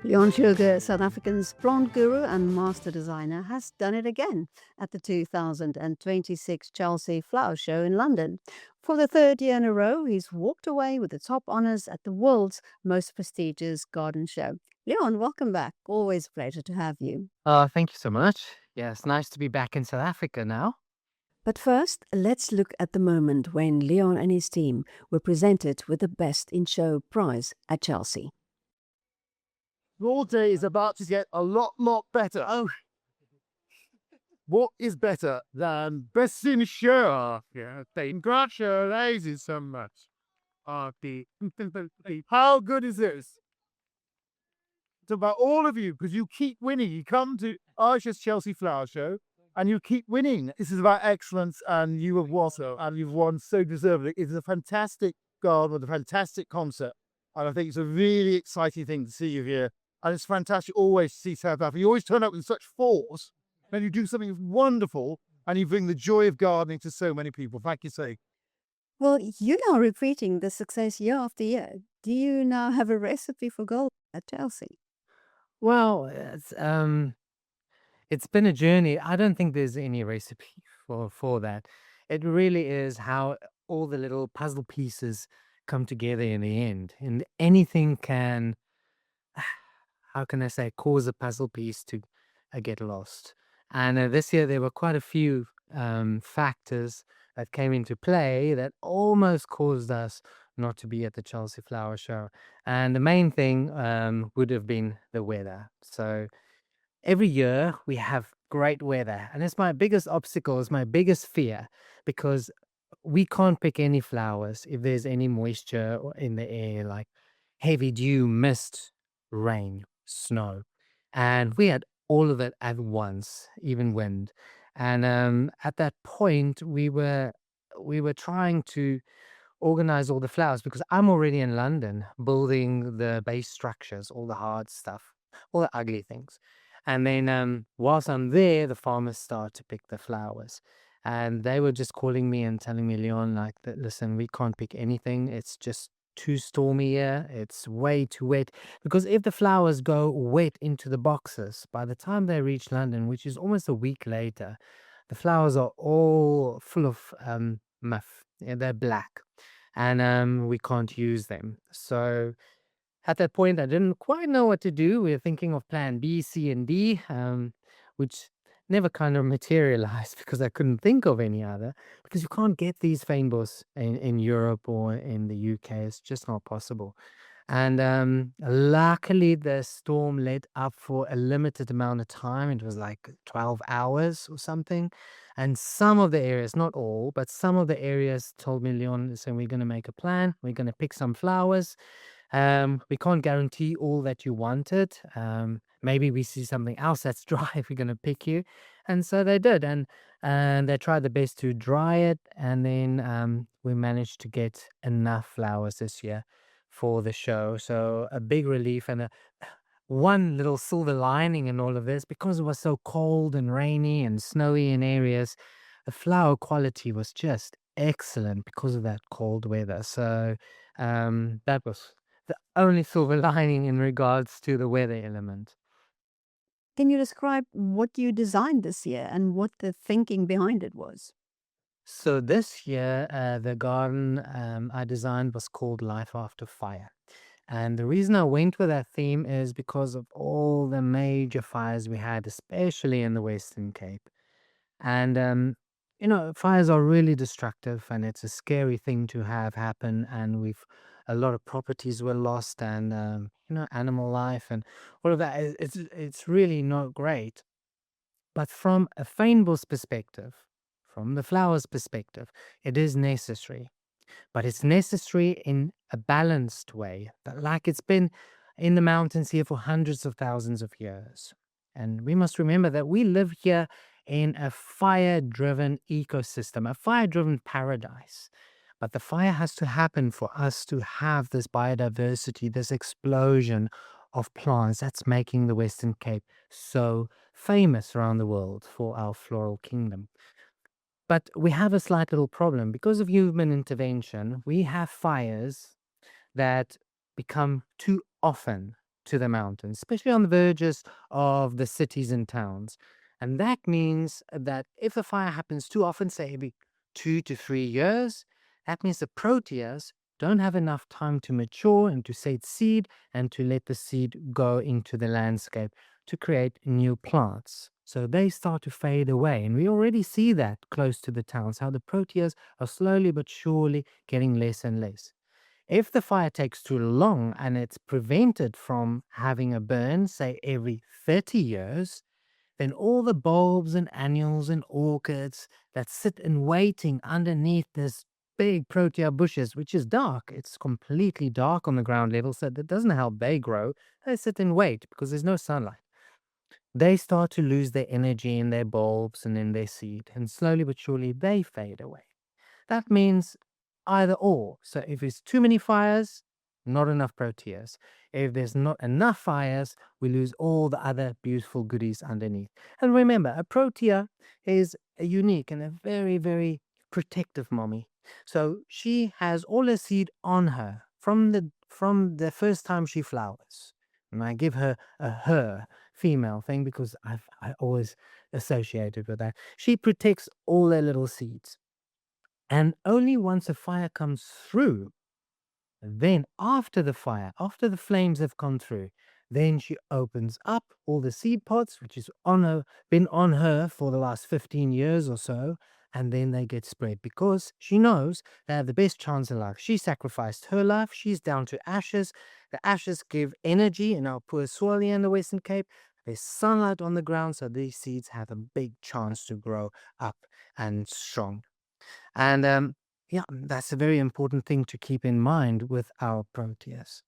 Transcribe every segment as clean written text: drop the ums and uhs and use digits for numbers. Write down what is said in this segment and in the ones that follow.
Leon Kluge, South Africa's blonde guru and master designer, has done it again at the 2026 Chelsea Flower Show in London. For the third year in a row, he's walked away with the top honours at the world's most prestigious garden show. Leon, welcome back. Always a pleasure to have you. Thank you so much. Yeah, it's nice to be back in South Africa now. But first, let's look at the moment when Leon and his team were presented with the Best in Show prize at Chelsea. Your day is about to get a lot better. Oh, what is better than Best in Show? Yeah, congratulations so much. How good is this? It's about all of you, because you keep winning. You come to RHS Chelsea Flower Show and you keep winning. This is about excellence, and you have won, and you've won so deservedly. It's a fantastic garden with a fantastic concept, and I think it's a really exciting thing to see you here. And it's fantastic always to see South Africa. You always turn up with such force, and you do something wonderful, and you bring the joy of gardening to so many people. Thank you, Sue. Well, you're now repeating the success year after year. Do you now have a recipe for gold at Chelsea? Well, it's been a journey. I don't think there's any recipe for that. It really is how all the little puzzle pieces come together in the end. And anything can, how can I say, cause a puzzle piece to get lost. And this year there were quite a few factors that came into play that almost caused us not to be at the Chelsea Flower Show. And the main thing would have been the weather. So every year we have great weather, and it's my biggest obstacle, it's my biggest fear, because we can't pick any flowers if there's any moisture in the air, like heavy dew, mist, rain, snow. And we had all of it at once, even wind. And at that point we were trying to organize all the flowers, because I'm already in London building the base structures, all the hard stuff, all the ugly things. And then whilst I'm there, the farmers start to pick the flowers. And they were just calling me and telling me, Leon, like, listen, we can't pick anything. It's just too stormy here. It's way too wet. Because if the flowers go wet into the boxes, by the time they reach London, which is almost a week later, the flowers are all full of muff. Yeah, they're black. And we can't use them. So at that point, I didn't quite know what to do. We were thinking of plan B, C, and D, which never kind of materialized because I couldn't think of any other, because you can't get these fynbos in Europe or in the UK. It's just not possible. And luckily, the storm let up for a limited amount of time. It was like 12 hours or something. And some of the areas, not all, but some of the areas told me, Leon, listen, we're going to make a plan. We're going to pick some flowers. We can't guarantee all that you wanted. Maybe we see something else that's dry if we're going to pick you. And so they did. And they tried the best to dry it. And then we managed to get enough flowers this year for the show. So a big relief, and one little silver lining in all of this, because it was so cold and rainy and snowy in areas, the flower quality was just excellent because of that cold weather. So that was the only silver lining in regards to the weather element. Can you describe what you designed this year and what the thinking behind it was? So this year, the garden I designed was called Life After Fire. And the reason I went with that theme is because of all the major fires we had, especially in the Western Cape. And fires are really destructive, and it's a scary thing to have happen. And a lot of properties were lost, and animal life and all of that. It's really not great. But from a fynbos perspective, from the flowers perspective, it is necessary. But it's necessary in a balanced way, like it's been in the mountains here for hundreds of thousands of years. And we must remember that we live here in a fire-driven ecosystem, a fire-driven paradise. But the fire has to happen for us to have this biodiversity, this explosion of plants that's making the Western Cape so famous around the world for our floral kingdom. But we have a slight little problem. Because of human intervention, we have fires that become too often to the mountains, especially on the verges of the cities and towns. And that means that if a fire happens too often, say every 2 to 3 years, that means the proteas don't have enough time to mature and to set seed and to let the seed go into the landscape to create new plants. So they start to fade away. And we already see that close to the towns, how the proteas are slowly but surely getting less and less. If the fire takes too long and it's prevented from having a burn, say every 30 years, then all the bulbs and annuals and orchids that sit in waiting underneath this big protea bushes, which is dark, it's completely dark on the ground level, so that doesn't help they grow. They sit and wait because there's no sunlight. They start to lose their energy in their bulbs and in their seed, and slowly but surely they fade away. That means either or. So if there's too many fires, not enough proteas. If there's not enough fires, we lose all the other beautiful goodies underneath. And remember, a protea is a unique and a very, very protective mommy. So she has all her seed on her from the first time she flowers. And I give her a her female thing because I always associated with that. She protects all their little seeds. And only once a fire comes through, then after the fire, after the flames have gone through, then she opens up all the seed pods, which is been on her for the last 15 years or so, and then they get spread because she knows they have the best chance in life. She sacrificed her life. She's down to ashes. The ashes give energy in our poor soil here in the Western Cape. There's sunlight on the ground, so these seeds have a big chance to grow up and strong. And yeah, that's a very important thing to keep in mind with our proteas.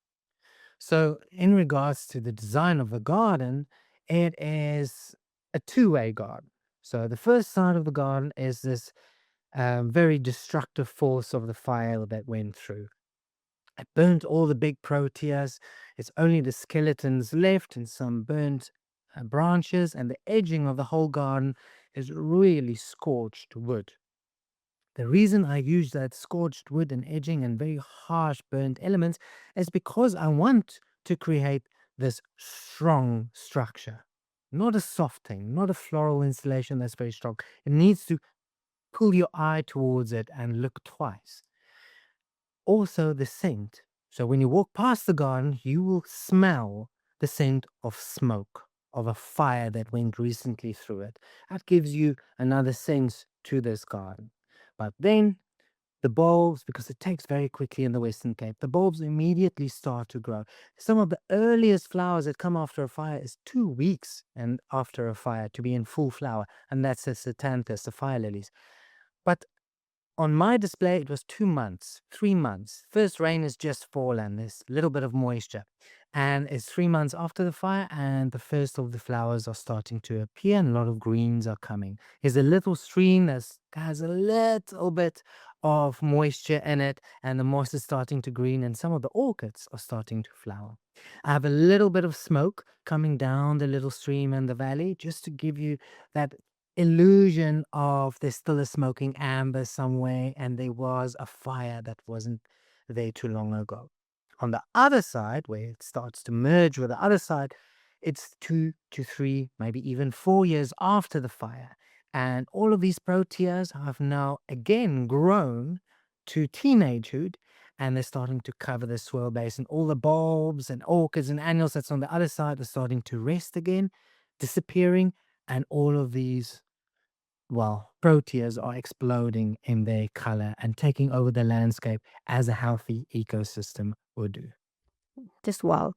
So, in regards to the design of a garden, it is a two-way garden. So, the first side of the garden is this very destructive force of the fire that went through. It burnt all the big proteas. It's only the skeletons left and some burnt branches, and the edging of the whole garden is really scorched wood. The reason I use that scorched wood and edging and very harsh burnt elements is because I want to create this strong structure. Not a soft thing, not a floral installation that's very strong. It needs to pull your eye towards it and look twice. Also, the scent. So when you walk past the garden, you will smell the scent of smoke, of a fire that went recently through it. That gives you another sense to this garden. But then the bulbs, because it takes very quickly in the Western Cape, the bulbs immediately start to grow. Some of the earliest flowers that come after a fire is 2 weeks and after a fire to be in full flower, and that's the Satanthus, the fire lilies. But on my display, it was 2 months, 3 months. First rain has just fallen. There's a little bit of moisture. And it's 3 months after the fire, and the first of the flowers are starting to appear, and a lot of greens are coming. There's a little stream that has a little bit of moisture in it, and the moss is starting to green, and some of the orchids are starting to flower. I have a little bit of smoke coming down the little stream in the valley just to give you that illusion of there's still a smoking amber somewhere and there was a fire that wasn't there too long ago. On the other side, where it starts to merge with the other side, it's 2 to 3, maybe even 4 years after the fire. And all of these proteas have now again grown to teenagehood and they're starting to cover the soil base, and all the bulbs and orchids and annuals that's on the other side are starting to rest again, disappearing, and all of these proteas are exploding in their color and taking over the landscape as a healthy ecosystem would do. Just wow.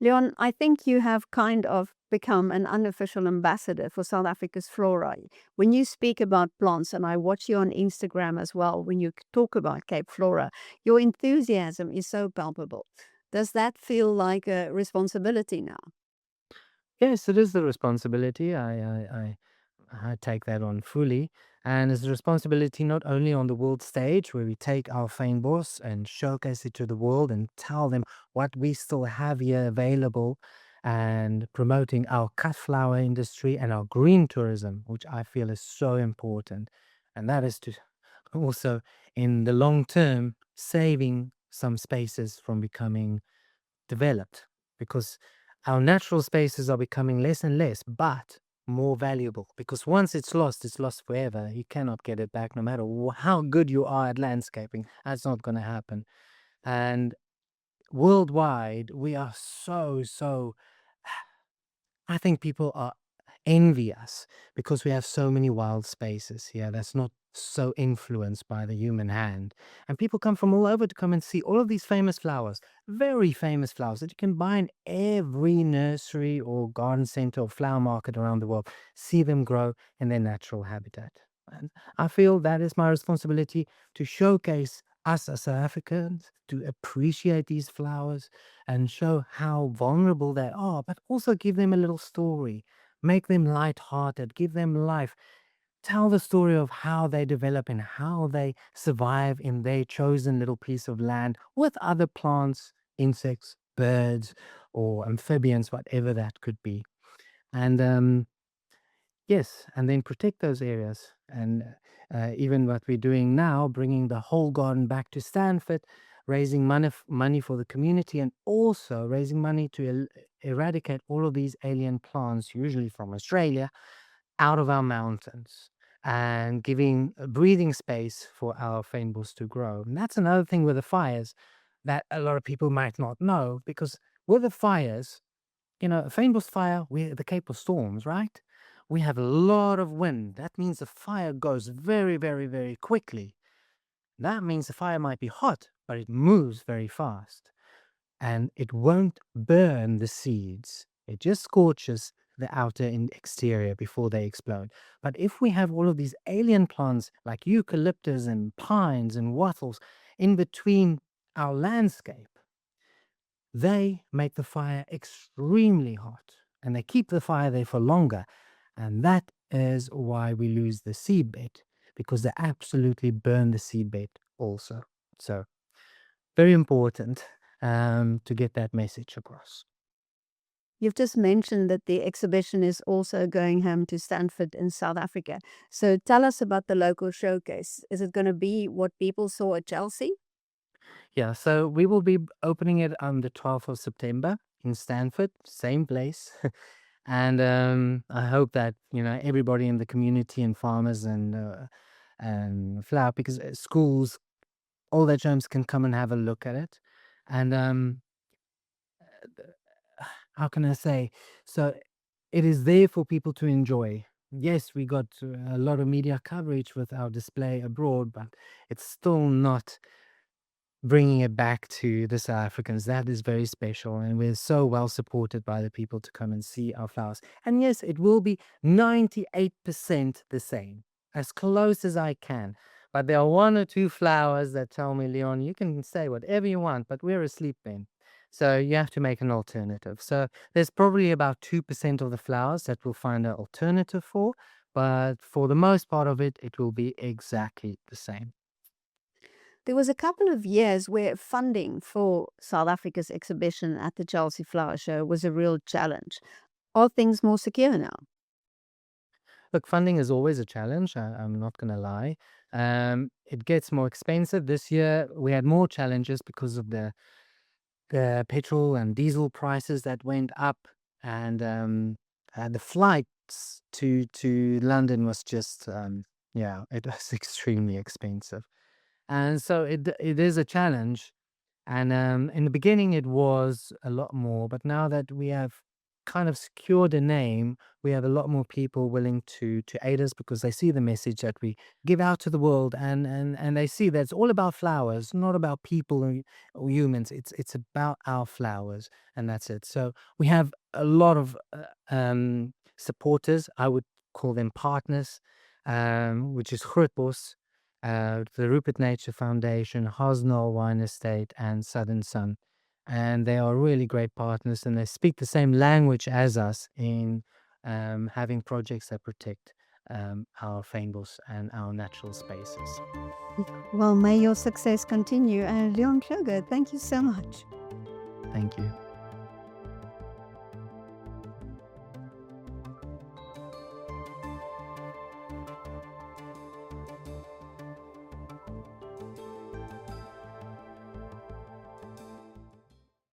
Leon, I think you have kind of become an unofficial ambassador for South Africa's flora. When you speak about plants, and I watch you on Instagram as well, when you talk about Cape Flora, your enthusiasm is so palpable. Does that feel like a responsibility now? Yes, it is the responsibility. I take that on fully. And it's a responsibility not only on the world stage, where we take our fynbos and showcase it to the world and tell them what we still have here available, and promoting our cut flower industry and our green tourism, which I feel is so important. And that is to also, in the long term, saving some spaces from becoming developed, because our natural spaces are becoming less and less, but more valuable, because once it's lost forever. You cannot get it back, no matter how good you are at landscaping. That's not going to happen. And worldwide, we are so I think people are envy us because we have so many wild spaces here that's not so influenced by the human hand. And people come from all over to come and see all of these famous flowers, very famous flowers that you can buy in every nursery or garden center or flower market around the world. See them grow in their natural habitat. And I feel that is my responsibility to showcase us as South Africans, to appreciate these flowers and show how vulnerable they are, but also give them a little story, make them light-hearted, give them life, tell the story of how they develop and how they survive in their chosen little piece of land with other plants, insects, birds, or amphibians, whatever that could be. And yes, and then protect those areas. And even what we're doing now, bringing the whole garden back to Stanford, raising money for the community, and also raising money to eradicate all of these alien plants, usually from Australia, out of our mountains, and giving a breathing space for our fynbos to grow. And that's another thing with the fires that a lot of people might not know, because with the fires, a fynbos fire, we're the Cape of Storms, right? We have a lot of wind. That means the fire goes very, very, very quickly. That means the fire might be hot, but it moves very fast. And it won't burn the seeds. It just scorches the outer and exterior before they explode. But if we have all of these alien plants like eucalyptus and pines and wattles in between our landscape, they make the fire extremely hot and they keep the fire there for longer. And that is why we lose the seedbed, because they absolutely burn the seedbed also. So, very important to get that message across. You've just mentioned that the exhibition is also going home to Stanford in South Africa. So tell us about the local showcase. Is it going to be what people saw at Chelsea? Yeah, so we will be opening it on the 12th of September in Stanford, same place. And I hope that everybody in the community and farmers and flower because schools, all their chums can come and have a look at it. And how can I say? So it is there for people to enjoy. Yes, we got a lot of media coverage with our display abroad, but it's still not bringing it back to the South Africans. That is very special, and we're so well supported by the people to come and see our flowers. And yes, it will be 98% the same, as close as I can. But there are one or two flowers that tell me, Leon, you can say whatever you want, but we're asleep then. So you have to make an alternative. So there's probably about 2% of the flowers that we'll find an alternative for, but for the most part of it, it will be exactly the same. There was a couple of years where funding for South Africa's exhibition at the Chelsea Flower Show was a real challenge. Are things more secure now? Look, funding is always a challenge. I'm not going to lie. It gets more expensive. This year, we had more challenges because of the petrol and diesel prices that went up, and the flights to London was just yeah, it was extremely expensive, and so it is a challenge. And in the beginning, it was a lot more, but now that we have kind of secured a name, we have a lot more people willing to aid us because they see the message that we give out to the world, and they see that it's all about flowers, not about people or humans. It's about our flowers, and that's it. So we have a lot of supporters. I would call them partners, which is Grootbos, the Rupert Nature Foundation, Hosnall Wine Estate, and Southern Sun. And they are really great partners, and they speak the same language as us in having projects that protect our fynbos and our natural spaces. Well, may your success continue. And Leon Kluge, thank you so much. Thank you.